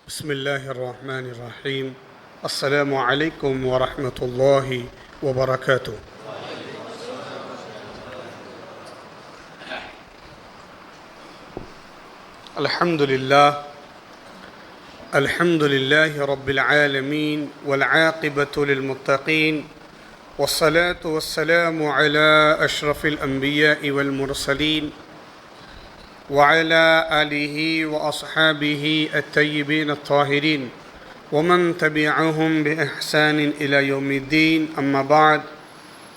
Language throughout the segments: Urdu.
بسم الله الرحمن الرحيم. السلام عليكم ورحمة الله وبركاته. الحمد لله رب العالمين والعاقبة للمتقين والصلاة والسلام على أشرف الأنبياء والمرسلين وعلى آله وأصحابه الطيبين الطاهرين ومن تبعهم بإحسان إلى يوم الدين. أما بعد،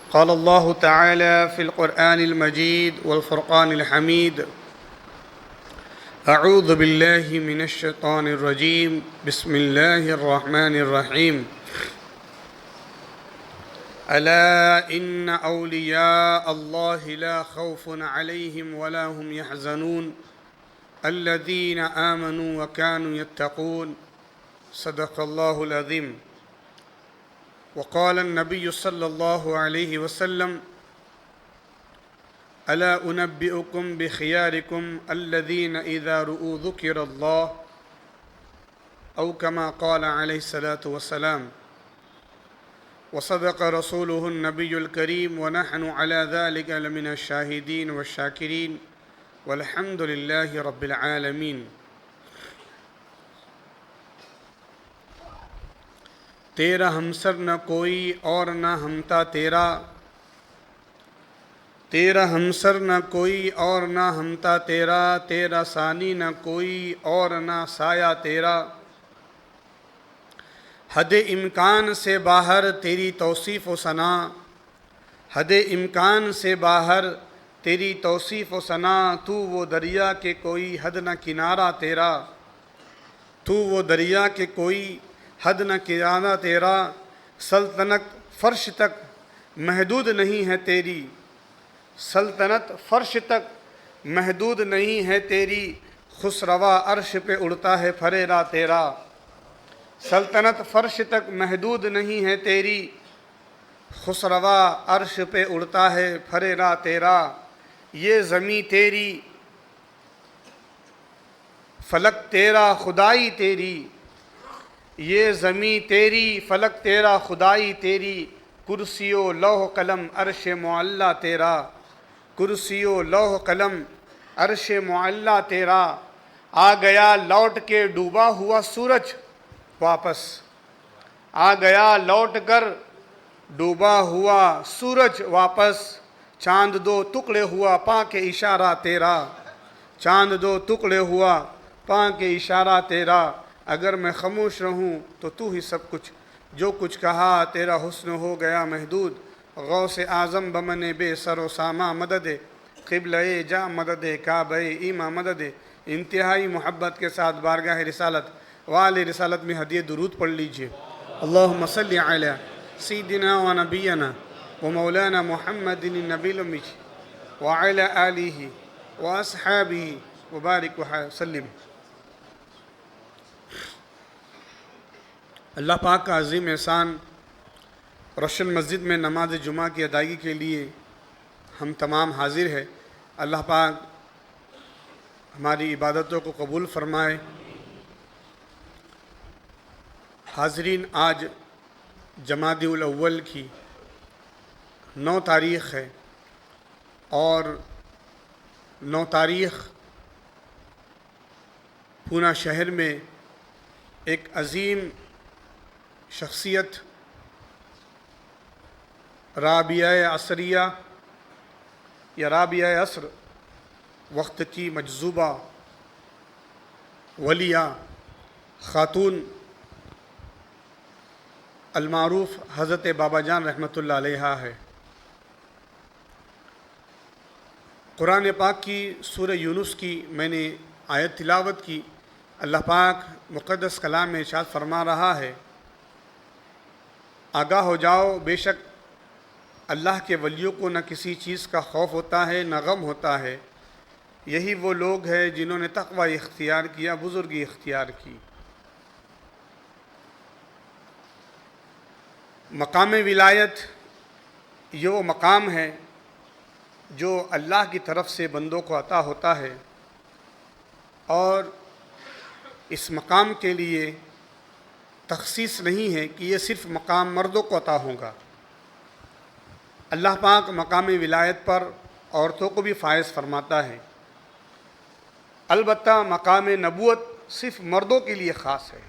قال الله تعالى في القرآن المجيد والفرقان الحميد: أعوذ بالله من الشيطان الرجيم، بسم الله الرحمن الرحيم. ألا إن أولياء الله لا خوف عليهم ولا هم يحزنون الذين آمنوا وكانوا يتقون. صدق الله العظيم. وقال النبي صلى الله عليه وسلم: ألا أنبئكم بخياركم الذين إذا رؤوا ذكر الله، أو كما قال عليه الصلاة والسلام. وصدق رسوله النبي الكريم ونحن على ذلك لمن الشاهدين والشاكرين والحمد لله رب العالمين. تیرا ہمسر نہ کوئی اور نہ ہمتا تیرا، تیرا ہمسر نہ کوئی اور نہ ہمتا تیرا، تیرا ثانی نہ کوئی اور نہ سایہ تیرا. حد امکان سے باہر تیری توصیف و ثنا، حد امکان سے باہر تیری توصیف و ثنا. تو وہ دریا کہ کوئی حد نہ کنارہ تیرا، تو وہ دریا کہ کوئی حد نہ کنارہ تیرا. سلطنت فرش تک محدود نہیں ہے تیری، سلطنت فرش تک محدود نہیں ہے تیری. خسروا عرش پہ اڑتا ہے پھریرا تیرا، سلطنت فرش تک محدود نہیں ہے تیری. خسروا عرش پہ اڑتا ہے پھریرا تیرا. یہ زمیں تیری فلک تیرا خدائی تیری، یہ زمیں تیری فلک تیرا خدائی تیری. کرسی و لوح قلم عرش معلیٰ تیرا، کرسی و لوح قلم عرش معلیٰ تیرا. آ گیا لوٹ کے ڈوبا ہوا سورج واپس، آ گیا لوٹ کر ڈوبا ہوا سورج واپس. چاند دو ٹکڑے ہوا پاں کے اشارہ تیرا، چاند دو ٹکڑے ہوا پاں کے اشارہ تیرا. اگر میں خاموش رہوں تو ہی سب کچھ، جو کچھ کہا تیرا حسن ہو گیا محدود. غوث اعظم بمن بے سر و ساما مدد، قبلہ جا مدد کعبہ ایما مدد. انتہائی محبت کے ساتھ بارگاہ رسالت وآل رسالت میں ہدیہ درود پڑھ لیجئے. اللہم صلی علی سیدنا و نبینا و مولانا محمد النبی الامی وعلی آلہ و اصحابہ وبارک وسلم. اللہ پاک کا عظیم احسان، روشن مسجد میں نماز جمعہ کی ادائیگی کے لیے ہم تمام حاضر ہیں. اللہ پاک ہماری عبادتوں کو قبول فرمائے. حاضرین، آج جمادی الاول کی 9 تاریخ ہے، اور 9 تاریخ پونا شہر میں ایک عظیم شخصیت رابعہ عصریہ یا رابعہ عصر، وقت کی مجذوبہ ولیہ خاتون المعروف حضرت بابا جان رحمۃ اللہ علیہ ہے. قرآن پاک کی سورہ یونس کی میں نے آیت تلاوت کی. اللہ پاک مقدس کلام میں ارشاد فرما رہا ہے: آگاہ ہو جاؤ، بے شک اللہ کے ولیوں کو نہ کسی چیز کا خوف ہوتا ہے نہ غم ہوتا ہے. یہی وہ لوگ ہیں جنہوں نے تقوی اختیار کیا، بزرگی اختیار کی. مقام ولایت یہ وہ مقام ہے جو اللہ کی طرف سے بندوں کو عطا ہوتا ہے، اور اس مقام کے لیے تخصیص نہیں ہے کہ یہ صرف مقام مردوں کو عطا ہوگا۔ اللہ پاک مقام ولایت پر عورتوں کو بھی فائز فرماتا ہے، البتہ مقام نبوت صرف مردوں کے لیے خاص ہے۔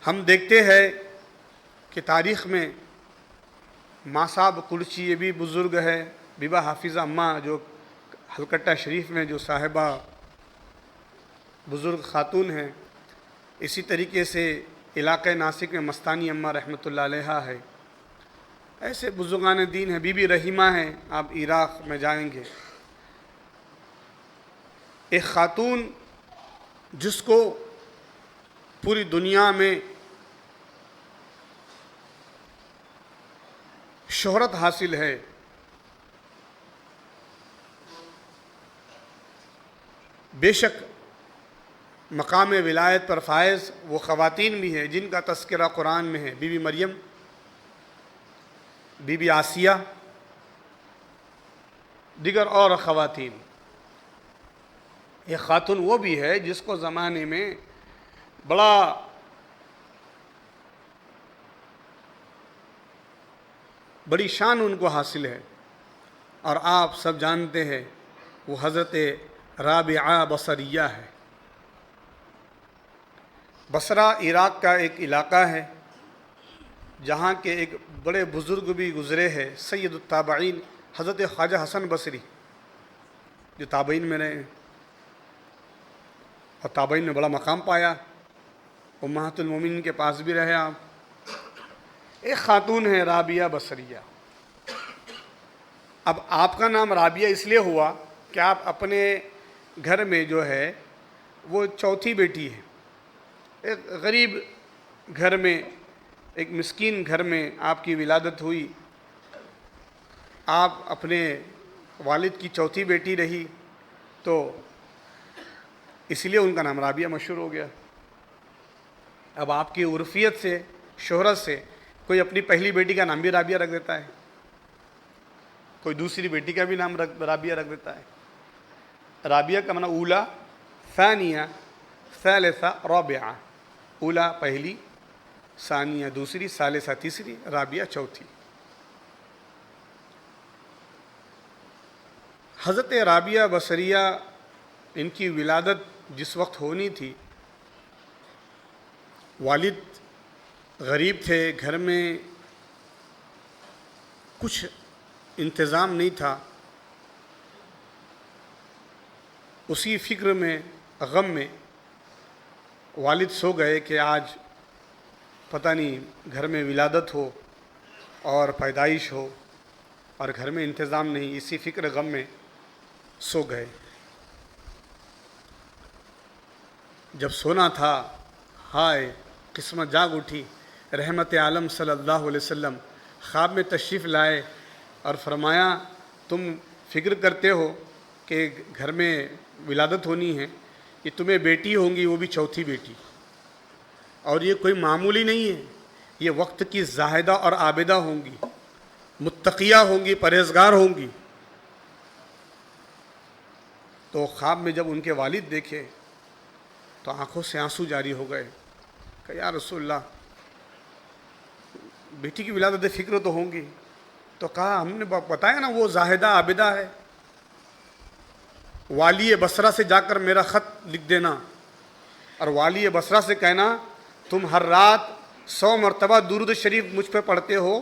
ہم دیکھتے ہیں کہ تاریخ میں ماں صاحب قرچی یہ بھی بزرگ ہے، بیبا حافظہ اماں جو ہلکٹہ شریف میں جو صاحبہ بزرگ خاتون ہیں، اسی طریقے سے علاقہ ناسک میں مستانی اماں رحمۃ اللہ علیہ ہے، ایسے بزرگان دین ہیں، بی بی رحیمہ ہیں، آپ عراق میں جائیں گے۔ ایک خاتون جس کو پوری دنیا میں شہرت حاصل ہے، بے شک مقام ولایت پر فائز وہ خواتین بھی ہیں جن کا تذکرہ قرآن میں ہے، بی بی مریم، بی بی آسیہ، دیگر اور خواتین۔ یہ خاتون وہ بھی ہے جس کو زمانے میں بڑی شان ان کو حاصل ہے، اور آپ سب جانتے ہیں وہ حضرت رابعہ بصریہ ہے۔ بصرہ عراق کا ایک علاقہ ہے جہاں کے ایک بڑے بزرگ بھی گزرے ہیں، سید التابعین حضرت خواجہ حسن بصری، جو تابعین میں رہے ہیں اور تابعین میں بڑا مقام پایا، امہات المومنین کے پاس بھی رہے آپ۔ ایک خاتون ہے رابعہ بصریہ۔ اب آپ کا نام رابعہ اس لیے ہوا کہ آپ اپنے گھر میں جو ہے وہ چوتھی بیٹی ہے، ایک غریب گھر میں، ایک مسکین گھر میں آپ کی ولادت ہوئی، آپ اپنے والد کی چوتھی بیٹی رہی، تو اس لیے ان کا نام رابعہ مشہور ہو گیا۔ اب آپ کی عرفیت سے، شہرت سے، کوئی اپنی پہلی بیٹی کا نام بھی رابعہ رکھ دیتا ہے، کوئی دوسری بیٹی کا بھی نام رابعہ رکھ دیتا ہے۔ رابعہ کا معنی اولا، ثانیہ، ثالثہ، رابعہ، اولا پہلی، ثانیہ دوسری، ثالثہ تیسری، رابعہ چوتھی۔ حضرت رابعہ بصریہ ان کی ولادت جس وقت ہونی تھی، والد غریب تھے، گھر میں کچھ انتظام نہیں تھا، اسی فکر میں، غم میں والد سو گئے کہ آج پتہ نہیں گھر میں ولادت ہو اور پیدائش ہو اور گھر میں انتظام نہیں، اسی فکر غم میں سو گئے۔ جب سونا تھا، ہائے قسمت جاگ اٹھی، رحمت عالم صلی اللہ علیہ وسلم خواب میں تشریف لائے اور فرمایا تم فکر کرتے ہو کہ گھر میں ولادت ہونی ہے، یہ تمہیں بیٹی ہوں گی، وہ بھی چوتھی بیٹی، اور یہ کوئی معمولی نہیں ہے، یہ وقت کی زاہدہ اور عابدہ ہوں گی، متقیہ ہوں گی، پرہیزگار ہوں گی۔ تو خواب میں جب ان کے والد دیکھے تو آنکھوں سے آنسو جاری ہو گئے کہ یا رسول اللہ، بیٹی کی ولادت فکر تو ہوں گی۔ تو کہا ہم نے بتایا نا وہ زاہدہ عابدہ ہے، والی بصرہ سے جا کر میرا خط لکھ دینا اور والی بصرہ سے کہنا تم ہر رات 100 مرتبہ درود شریف مجھ پہ پڑھتے ہو،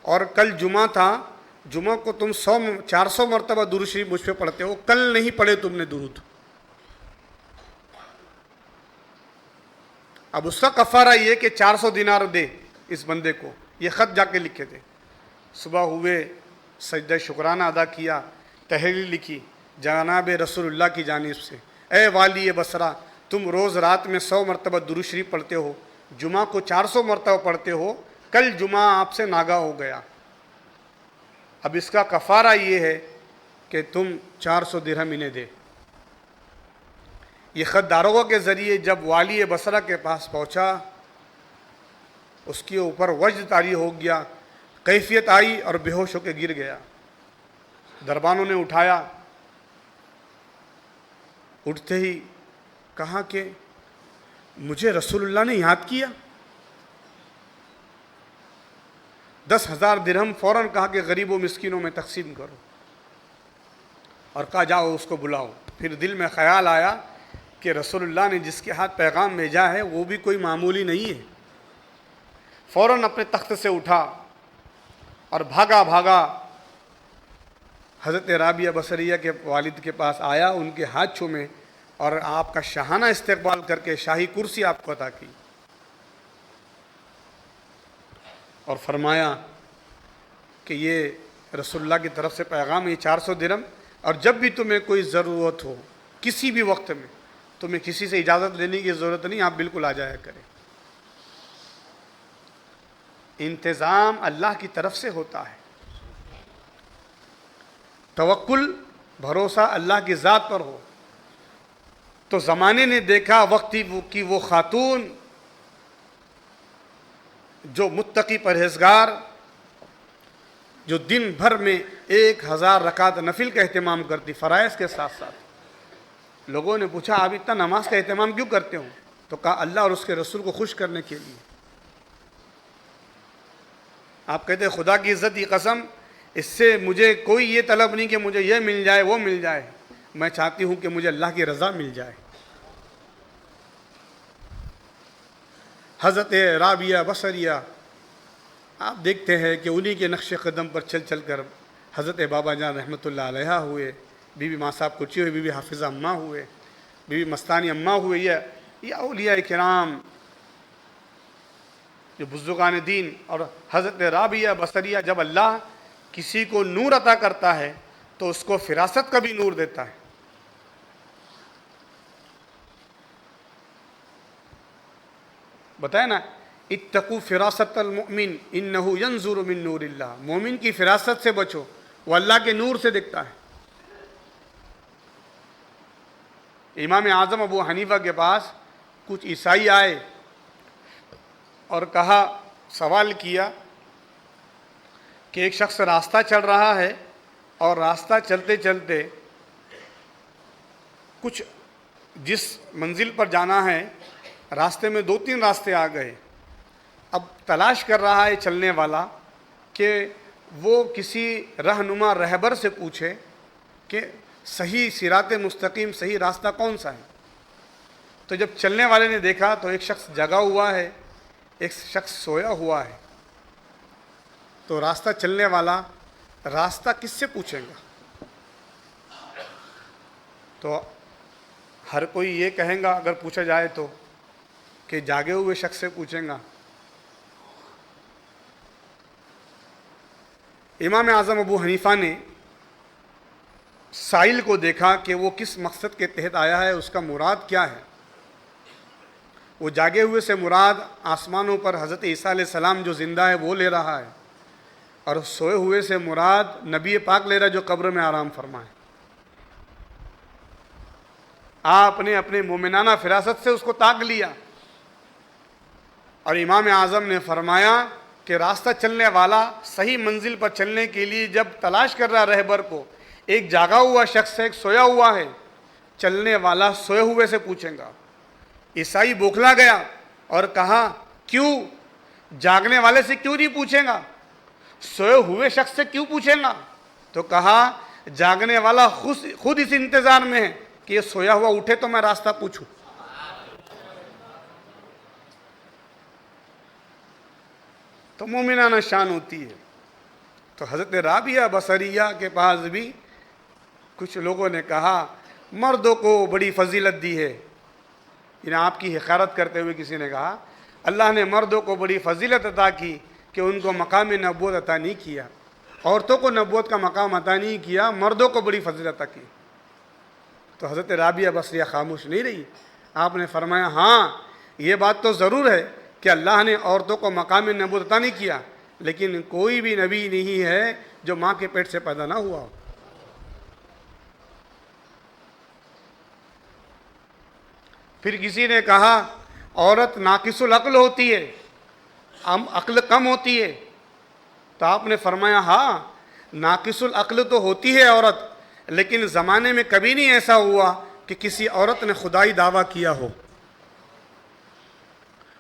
اور کل جمعہ تھا، جمعہ کو تم 400 مرتبہ درود شریف مجھ پہ پڑھتے ہو، کل نہیں پڑھے تم نے درود۔ اب اس کا کفارہ یہ کہ 400 دینار دے اس بندے کو، یہ خط جا کے لکھے تھے۔ صبح ہوئے، سجدہ شکرانہ ادا کیا، تحلیل لکھی جناب رسول اللہ کی جانب سے، اے والی بصرہ تم روز رات میں 100 مرتبہ درود شریف پڑھتے ہو، جمعہ کو 400 مرتبہ پڑھتے ہو، کل جمعہ آپ سے ناگا ہو گیا، اب اس کا کفارہ یہ ہے کہ تم 400 درہم انہیں دے۔ یہ خط داروغہ کے ذریعے جب والی بصرہ کے پاس پہنچا، اس کے اوپر وجد طاری ہو گیا، کیفیت آئی اور بے ہوش ہو کے گر گیا۔ دربانوں نے اٹھایا، اٹھتے ہی کہا کہ مجھے رسول اللہ نے یاد کیا. 10,000 درہم فوراً کہا کہ غریب و مسکینوں میں تقسیم کرو، اور کہا جاؤ اس کو بلاؤ. پھر دل میں خیال آیا کہ رسول اللہ نے جس کے ہاتھ پیغام بھیجا ہے وہ بھی کوئی معمولی نہیں ہے. فوراً اپنے تخت سے اٹھا اور بھاگا حضرت رابعہ بصریہ کے والد کے پاس آیا، ان کے ہاتھ چومے اور آپ کا شاہانہ استقبال کر کے شاہی کرسی آپ کو عطا کی، اور فرمایا کہ یہ رسول اللہ کی طرف سے پیغام ہے، 400 درہم، اور جب بھی تمہیں کوئی ضرورت ہو کسی بھی وقت میں تمہیں کسی سے اجازت لینے کی ضرورت نہیں، آپ بالکل آ جایا کریں. انتظام اللہ کی طرف سے ہوتا ہے. توکل، بھروسہ اللہ کی ذات پر ہو. تو زمانے نے دیکھا وقت کی وہ خاتون جو متقی پرہیزگار، جو دن بھر میں 1000 رکعت نفل کا اہتمام کرتی فرائض کے ساتھ ساتھ. لوگوں نے پوچھا آپ اتنا نماز کا اہتمام کیوں کرتے ہو؟ تو کہا اللہ اور اس کے رسول کو خوش کرنے کے لیے. آپ کہتے ہیں خدا کی عزت کی قسم، اس سے مجھے کوئی یہ طلب نہیں کہ مجھے یہ مل جائے وہ مل جائے، میں چاہتی ہوں کہ مجھے اللہ کی رضا مل جائے. حضرت رابعہ بصریہ آپ دیکھتے ہیں کہ انہی کے نقش قدم پر چل چل کر حضرت بابا جان رحمۃ اللہ علیہ ہوئے، بی بی ماں صاحب کچی ہوئے، بی بی حافظہ اماں ہوئے، بی بی مستانی اماں ہوئے. یہ اولیاء کرام جو بزرگان دین. اور حضرت رابعہ بصریہ جب اللہ کسی کو نور عطا کرتا ہے تو اس کو فراست کا بھی نور دیتا ہے. بتائے نا، اتقوا فراست المؤمن انہ ینظر من نور اللہ. مومن کی فراست سے بچو، وہ اللہ کے نور سے دکھتا ہے. امام اعظم ابو حنیفہ کے پاس کچھ عیسائی آئے اور کہا، سوال کیا کہ ایک شخص راستہ چل رہا ہے اور راستہ چلتے چلتے کچھ جس منزل پر جانا ہے راستے میں 2-3 راستے آ گئے. اب تلاش کر رہا ہے چلنے والا کہ وہ کسی رہنما رہبر سے پوچھے کہ صحیح صراط مستقیم صحیح راستہ کون سا ہے. تو جب چلنے والے نے دیکھا تو ایک شخص جگا ہوا ہے، ایک شخص سویا ہوا ہے. تو راستہ چلنے والا راستہ کس سے پوچھے گا؟ تو ہر کوئی یہ کہیں گا اگر پوچھا جائے تو کہ جاگے ہوئے شخص سے پوچھیں گا. امام اعظم ابو حنیفہ نے سائل کو دیکھا کہ وہ کس مقصد کے تحت آیا ہے، اس کا مراد کیا ہے. وہ جاگے ہوئے سے مراد آسمانوں پر حضرت عیسیٰ علیہ السلام جو زندہ ہے وہ لے رہا ہے، اور سوئے ہوئے سے مراد نبی پاک لے رہا جو قبر میں آرام فرمائے. آپ نے اپنے مومنانہ فراست سے اس کو تاک لیا، اور امام اعظم نے فرمایا کہ راستہ چلنے والا صحیح منزل پر چلنے کے لیے جب تلاش کر رہا رہبر کو، ایک جاگا ہوا شخص ہے ایک سویا ہوا ہے، چلنے والا سوئے ہوئے سے پوچھیں گا. عیسائی بوکھلا گیا اور کہا کیوں؟ جاگنے والے سے کیوں نہیں پوچھیں گا، سوئے ہوئے شخص سے کیوں پوچھیں گا؟ تو کہا جاگنے والا خود اس انتظار میں ہے کہ یہ سویا ہوا اٹھے تو میں راستہ پوچھوں. تو مومنانہ شان ہوتی ہے. تو حضرت رابعہ بصریہ کے پاس بھی کچھ لوگوں نے کہا مردوں کو بڑی فضیلت دی ہے. یعنی آپ کی حقارت کرتے ہوئے کسی نے کہا اللہ نے مردوں کو بڑی فضیلت عطا کی کہ ان کو مقام نبوت عطا نہیں کیا. عورتوں کو نبوت کا مقام عطا نہیں کیا، مردوں کو بڑی فضیلت عطا کی. تو حضرت رابعہ بصریہ خاموش نہیں رہی. آپ نے فرمایا ہاں یہ بات تو ضرور ہے کہ اللہ نے عورتوں کو مقام نبوت عطا نہیں کیا، لیکن کوئی بھی نبی نہیں ہے جو ماں کے پیٹ سے پیدا نہ ہوا ہو. پھر کسی نے کہا عورت ناقص العقل ہوتی ہے، عقل کم ہوتی ہے. تو آپ نے فرمایا ہاں ناقص العقل تو ہوتی ہے عورت، لیکن زمانے میں کبھی نہیں ایسا ہوا کہ کسی عورت نے خدائی دعویٰ کیا ہو.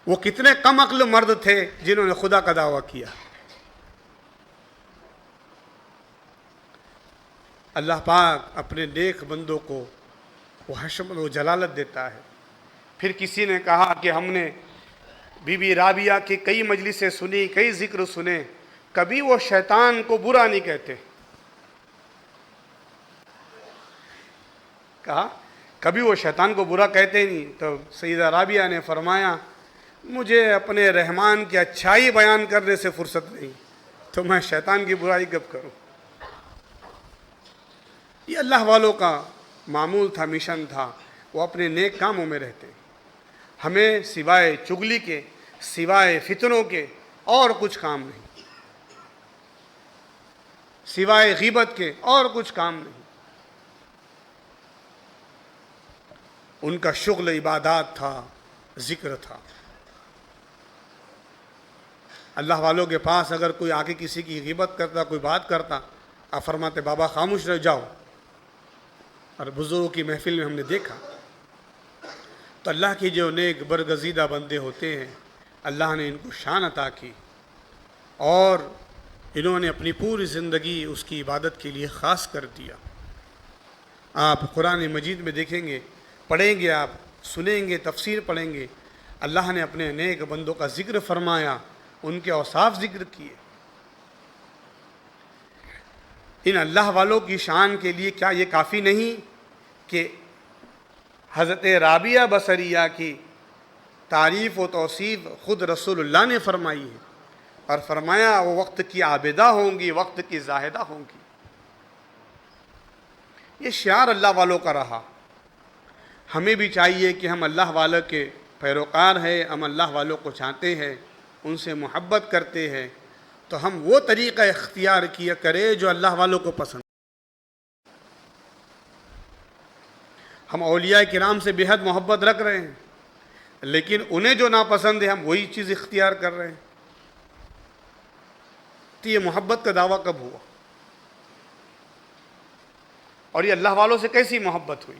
وہ کتنے کم عقل مرد تھے جنہوں نے خدا کا دعویٰ کیا. اللہ پاک اپنے نیک بندوں کو وہ حشمت و جلالت دیتا ہے. پھر کسی نے کہا کہ ہم نے بی بی رابعہ کی کئی مجلسیں سنی، کئی ذکر سنے، کبھی وہ شیطان کو برا نہیں کہتے. کہا کبھی وہ شیطان کو برا کہتے نہیں. تو سیدہ رابعہ نے فرمایا مجھے اپنے رحمان کی اچھائی بیان کرنے سے فرصت نہیں، تو میں شیطان کی برائی کب کروں. یہ اللہ والوں کا معمول تھا، مشن تھا. وہ اپنے نیک کاموں میں رہتے. ہمیں سوائے چغلی کے، سوائے فتنوں کے اور کچھ کام نہیں، سوائے غیبت کے اور کچھ کام نہیں. ان کا شغل عبادات تھا، ذکر تھا. اللہ والوں کے پاس اگر کوئی آ کے کسی کی غیبت کرتا، کوئی بات کرتا، آپ فرماتے بابا خاموش رہ جاؤ. اور بزرگوں کی محفل میں ہم نے دیکھا تو اللہ کے جو نیک برگزیدہ بندے ہوتے ہیں، اللہ نے ان کو شان عطا کی اور انہوں نے اپنی پوری زندگی اس کی عبادت کے لیے خاص کر دیا. آپ قرآن مجید میں دیکھیں گے، پڑھیں گے، آپ سنیں گے، تفسیر پڑھیں گے، اللہ نے اپنے نیک بندوں کا ذکر فرمایا، ان کے اوصاف ذکر کیے. ان اللہ والوں کی شان کے لیے کیا یہ کافی نہیں کہ حضرت رابعہ بصریہ کی تعریف و توصیف خود رسول اللہ نے فرمائی ہے اور فرمایا وہ وقت کی عابدہ ہوں گی، وقت کی زاہدہ ہوں گی. یہ شعار اللہ والوں کا رہا. ہمیں بھی چاہیے کہ ہم اللہ والوں کے پیروکار ہیں، ہم اللہ والوں کو چاہتے ہیں، ان سے محبت کرتے ہیں، تو ہم وہ طریقہ اختیار کیا کریں جو اللہ والوں کو پسند. ہم اولیاء کرام سے بے حد محبت رکھ رہے ہیں، لیکن انہیں جو ناپسند ہے ہم وہی چیز اختیار کر رہے ہیں. تو یہ محبت کا دعویٰ کب ہوا؟ اور یہ اللہ والوں سے کیسی محبت ہوئی؟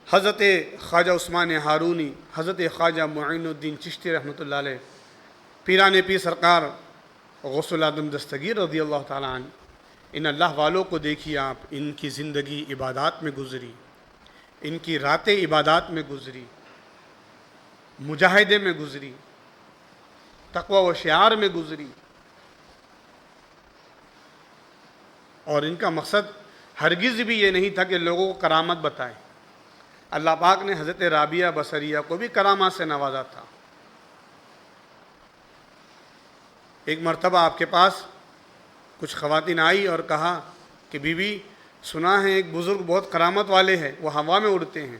حضرت خواجہ عثمان ہارونی، حضرت خواجہ معین الدین چشتی رحمۃ اللہ علیہ، پیران پیر سرکار غوث العظم دستگیر رضی اللہ تعالیٰ عنہ، ان اللہ والوں کو دیکھیے آپ، ان کی زندگی عبادات میں گزری، ان کی راتیں عبادات میں گزری، مجاہدے میں گزری، تقوی و شعار میں گزری. اور ان کا مقصد ہرگز بھی یہ نہیں تھا کہ لوگوں کو کرامت بتائیں. اللہ پاک نے حضرت رابعہ بصریہ کو بھی کرامات سے نوازا تھا. ایک مرتبہ آپ کے پاس کچھ خواتین آئی اور کہا کہ بی بی سنا ہے ایک بزرگ بہت کرامت والے ہیں، وہ ہوا میں اڑتے ہیں.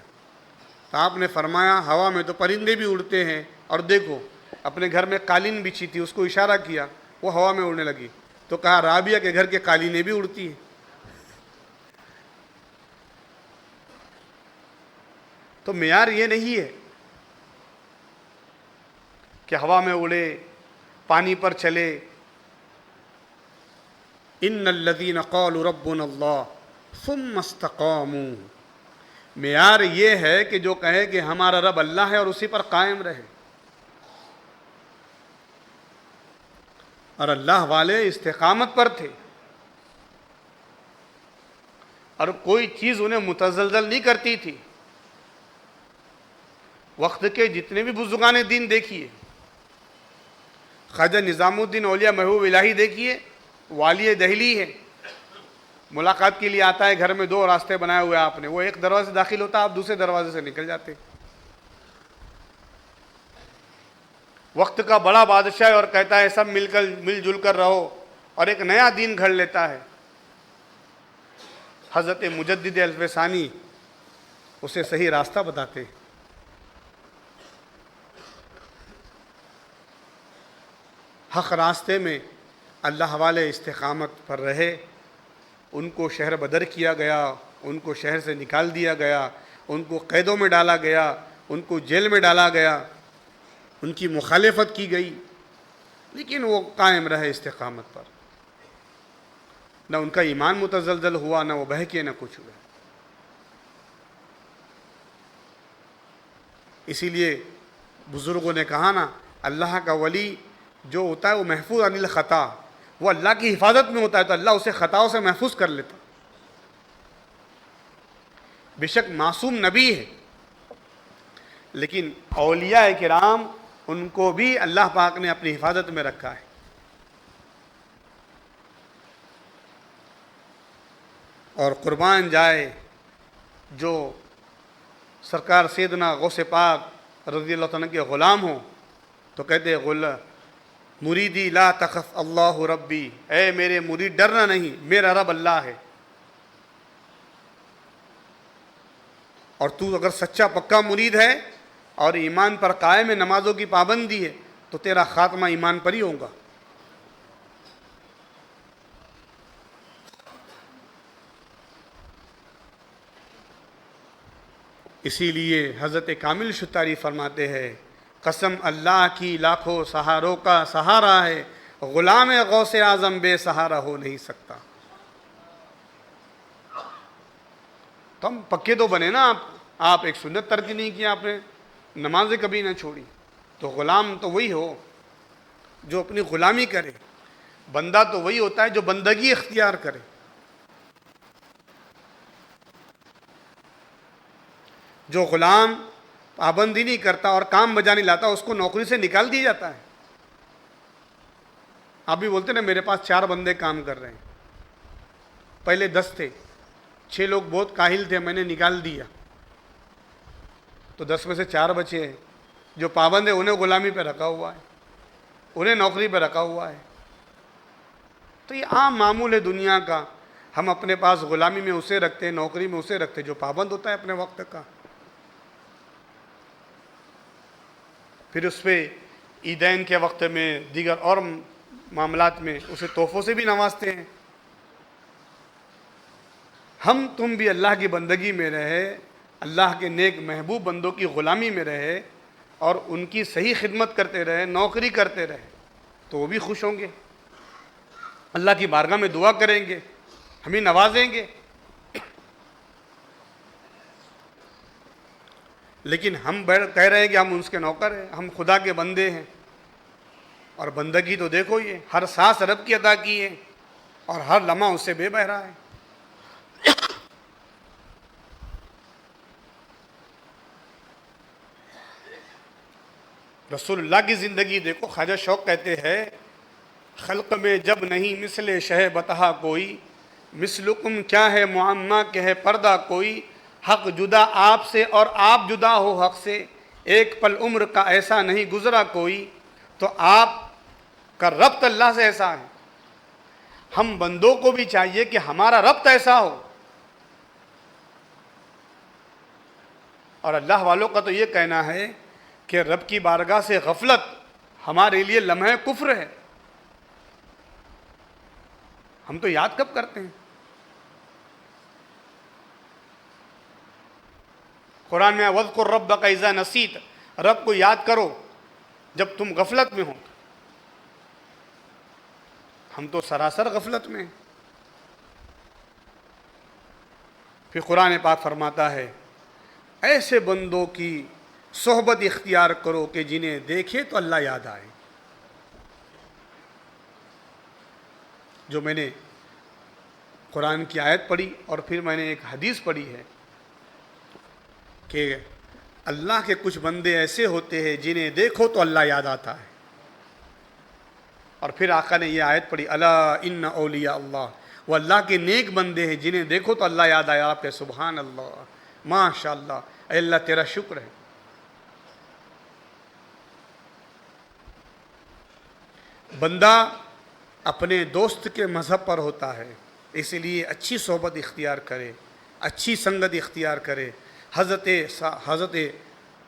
تو آپ نے فرمایا ہوا میں تو پرندے بھی اڑتے ہیں، اور دیکھو اپنے گھر میں قالین بچھی تھی، اس کو اشارہ کیا، وہ ہوا میں اڑنے لگی. تو کہا رابعہ کے گھر کے قالینیں بھی اڑتی ہیں. تو معیار یہ نہیں ہے کہ ہوا میں اڑے، پانی پر چلے. ان الذین قالوا ربنا اللہ ثم استقاموا، معیار یہ ہے کہ جو کہے کہ ہمارا رب اللہ ہے اور اسی پر قائم رہے. اور اللہ والے استقامت پر تھے، اور کوئی چیز انہیں متزلزل نہیں کرتی تھی. وقت کے جتنے بھی بزرگان دین دیکھیے، خواجہ نظام الدین اولیاء محبوب الہی دیکھیے، والی دہلی ہے، ملاقات کے لیے آتا ہے، گھر میں 2 راستے بنائے ہوئے آپ نے، وہ ایک دروازے سے داخل ہوتا، آپ دوسرے دروازے سے نکل جاتے. وقت کا بڑا بادشاہ ہے اور کہتا ہے سب مل جل کر رہو، اور ایک نیا دین گھڑ لیتا ہے. حضرت مجدد الفسانی اسے صحیح راستہ بتاتے. حق راستے میں اللہ والے استقامت پر رہے. ان کو شہر بدر کیا گیا، ان کو شہر سے نکال دیا گیا، ان کو قیدوں میں ڈالا گیا، ان کو جیل میں ڈالا گیا، ان کی مخالفت کی گئی، لیکن وہ قائم رہے استقامت پر. نہ ان کا ایمان متزلزل ہوا، نہ وہ بہکے، نہ کچھ ہوا۔ اسی لیے بزرگوں نے کہا نا، اللہ کا ولی جو ہوتا ہے وہ محفوظ عن الخطا، وہ اللہ کی حفاظت میں ہوتا ہے تو اللہ اسے خطاؤں سے محفوظ کر لیتا۔ بے شک معصوم نبی ہے، لیکن اولیاء کرام ان کو بھی اللہ پاک نے اپنی حفاظت میں رکھا ہے۔ اور قربان جائے جو سرکار سیدنا غوث پاک رضی اللہ عنہ کے غلام ہوں تو کہتے مریدی لا تخف اللہ ربی، اے میرے مرید ڈرنا نہیں، میرا رب اللہ ہے۔ اور تو اگر سچا پکا مرید ہے اور ایمان پر قائم ہے، نمازوں کی پابندی ہے، تو تیرا خاتمہ ایمان پر ہی ہوگا۔ اسی لیے حضرت کامل شتاری فرماتے ہیں، قسم اللہ کی لاکھوں سہاروں کا سہارا ہے، غلام غوث اعظم بے سہارا ہو نہیں سکتا۔ تو ہم پکے تو بنے نا، آپ ایک سنت ترک نہیں کیا، آپ نے نمازیں کبھی نہ چھوڑی، تو غلام تو وہی ہو جو اپنی غلامی کرے، بندہ تو وہی ہوتا ہے جو بندگی اختیار کرے۔ جو غلام پابندی نہیں کرتا اور کام بجا نہیں لاتا، اس کو نوکری سے نکال دیا جاتا ہے۔ آپ بھی بولتے نا میرے پاس 4 بندے کام کر رہے ہیں، پہلے 10 تھے، 6 لوگ بہت کاہل تھے، میں نے نکال دیا، تو 10 میں سے 4 بچے ہیں۔ جو پابند ہے انہیں غلامی پہ رکھا ہوا ہے، انہیں نوکری پہ رکھا ہوا ہے۔ تو یہ عام معمول ہے دنیا کا، ہم اپنے پاس غلامی میں اسے رکھتے ہیں، نوکری میں اسے رکھتے ہیں جو پابند ہوتا ہے اپنے وقت کا۔ پھر اس پہ عیدین کے وقت میں، دیگر اور معاملات میں اسے تحفوں سے بھی نوازتے ہیں۔ ہم تم بھی اللہ کی بندگی میں رہے، اللہ کے نیک محبوب بندوں کی غلامی میں رہے اور ان کی صحیح خدمت کرتے رہے، نوکری کرتے رہے، تو وہ بھی خوش ہوں گے، اللہ کی بارگاہ میں دعا کریں گے، ہمیں نوازیں گے۔ لیکن ہم کہہ رہے ہیں کہ ہم اس کے نوکر ہیں، ہم خدا کے بندے ہیں، اور بندگی تو دیکھو یہ ہر سانس رب کی ادا کی ہے اور ہر لمحہ اس سے بے بہرا ہے۔ رسول اللہ کی زندگی دیکھو، خواجہ شوق کہتے ہیں، خلق میں جب نہیں مثل شہ بتہا کوئی، مثلکم کیا ہے معمہ کہ ہے پردہ کوئی، حق جدا آپ سے اور آپ جدا ہو حق سے، ایک پل عمر کا ایسا نہیں گزرا کوئی۔ تو آپ کا ربط اللہ سے ایسا ہے، ہم بندوں کو بھی چاہیے کہ ہمارا ربط ایسا ہو۔ اور اللہ والوں کا تو یہ کہنا ہے کہ رب کی بارگاہ سے غفلت ہمارے لیے لمحہ کفر ہے۔ ہم تو یاد کب کرتے ہیں؟ قرآن میں وَاذْكُرْ رَبَّكَ إِذَا نَسِيتَ، رب کو یاد کرو جب تم غفلت میں ہو۔ ہم تو سراسر غفلت میں ہیں۔ پھر قرآن پاک فرماتا ہے، ایسے بندوں کی صحبت اختیار کرو کہ جنہیں دیکھے تو اللہ یاد آئے۔ جو میں نے قرآن کی آیت پڑھی اور پھر میں نے ایک حدیث پڑھی ہے کہ اللہ کے کچھ بندے ایسے ہوتے ہیں جنہیں دیکھو تو اللہ یاد آتا ہے۔ اور پھر آقا نے یہ آیت پڑھی، الا ان اولیاء اللہ، وہ اللہ کے نیک بندے ہیں جنہیں دیکھو تو اللہ یاد آیا۔ آپ کے سبحان اللہ، ماشاء اللہ، اے اللہ تیرا شکر ہے۔ بندہ اپنے دوست کے مذہب پر ہوتا ہے، اس لیے اچھی صحبت اختیار کرے، اچھی سنگت اختیار کرے۔ حضرت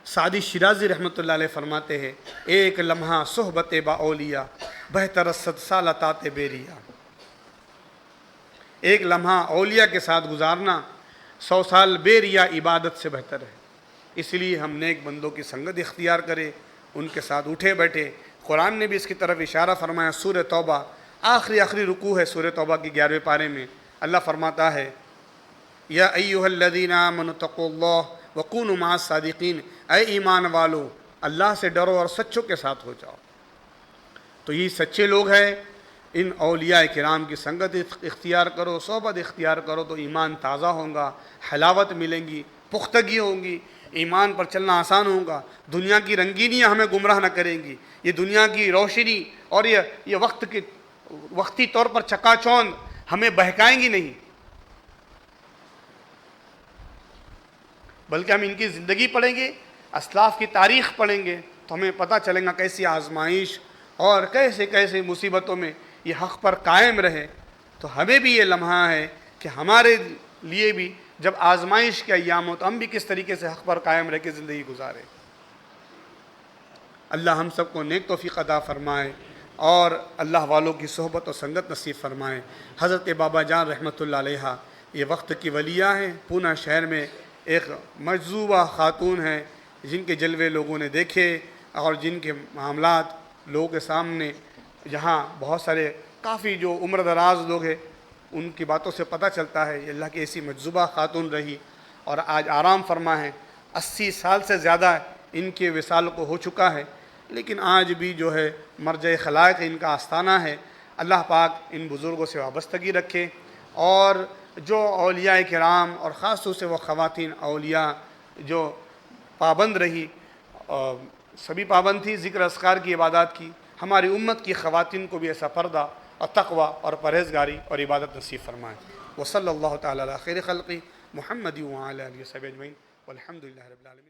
سعدی شیرازی رحمۃ اللہ علیہ فرماتے ہیں، ایک لمحہ صحبت با اولیاء بہتر 100 سال طاعت بیریا۔ ایک لمحہ اولیاء کے ساتھ گزارنا 100 سال بے ریا عبادت سے بہتر ہے۔ اس لیے ہم نیک بندوں کی سنگت اختیار کریں، ان کے ساتھ اٹھے بیٹھے۔ قرآن نے بھی اس کی طرف اشارہ فرمایا، سورہ توبہ آخری رکوع ہے سورہ توبہ کی 11ویں پارے میں. اللہ فرماتا ہے یا ایھا الذین آمنوا اتقوا اللہ وکونوا مع الصادقین، اے ایمان والو اللہ سے ڈرو اور سچوں کے ساتھ ہو جاؤ. تو یہ سچے لوگ ہیں، ان اولیاء کرام کی سنگت اختیار کرو، صحبت اختیار کرو تو ایمان تازہ ہوگا، حلاوت ملیں گی، پختگی ہوں گی، ایمان پر چلنا آسان ہوگا. دنیا کی رنگینیاں ہمیں گمراہ نہ کریں گی، یہ دنیا کی روشنی اور یہ وقتی طور پر چکا چوند ہمیں بہکائیں گی نہیں، بلکہ ہم ان کی زندگی پڑھیں گے، اسلاف کی تاریخ پڑھیں گے تو ہمیں پتہ چلے گا کیسی آزمائش اور کیسے مصیبتوں میں یہ حق پر قائم رہے. تو ہمیں بھی یہ لمحہ ہے کہ ہمارے لیے بھی جب آزمائش کے ایام ہو تو ہم بھی کس طریقے سے حق پر قائم رہ کے زندگی گزاریں. اللہ ہم سب کو نیک توفیق عطا فرمائے اور اللہ والوں کی صحبت و سنگت نصیب فرمائے. حضرت بابا جان رحمۃ اللہ علیہ یہ وقت کی ولیہ ہیں. پونہ شہر میں ایک مجذوبہ خاتون ہیں جن کے جلوے لوگوں نے دیکھے اور جن کے معاملات لوگوں کے سامنے، جہاں بہت سارے کافی جو عمر دراز لوگ ہیں ان کی باتوں سے پتہ چلتا ہے یہ اللہ کی ایسی مجذوبہ خاتون رہی اور آج آرام فرما ہے. 80 سال سے زیادہ ان کے وصال کو ہو چکا ہے، لیکن آج بھی جو ہے مرجع خلائق ان کا آستانہ ہے. اللہ پاک ان بزرگوں سے وابستگی رکھے اور جو اولیاء کرام اور خاص طور سے وہ خواتین اولیاء جو پابند رہی، سبھی پابند تھی ذکر اذکار کی، عبادات کی، ہماری امت کی خواتین کو بھی ایسا پردہ اور تقوی اور پرہیزگاری اور عبادت نصیب فرمائے. وصلی اللہ تعالی علی خیر خلقی محمد وعلی آلہ وصحبہ اجمعین والحمد للہ رب العالمین.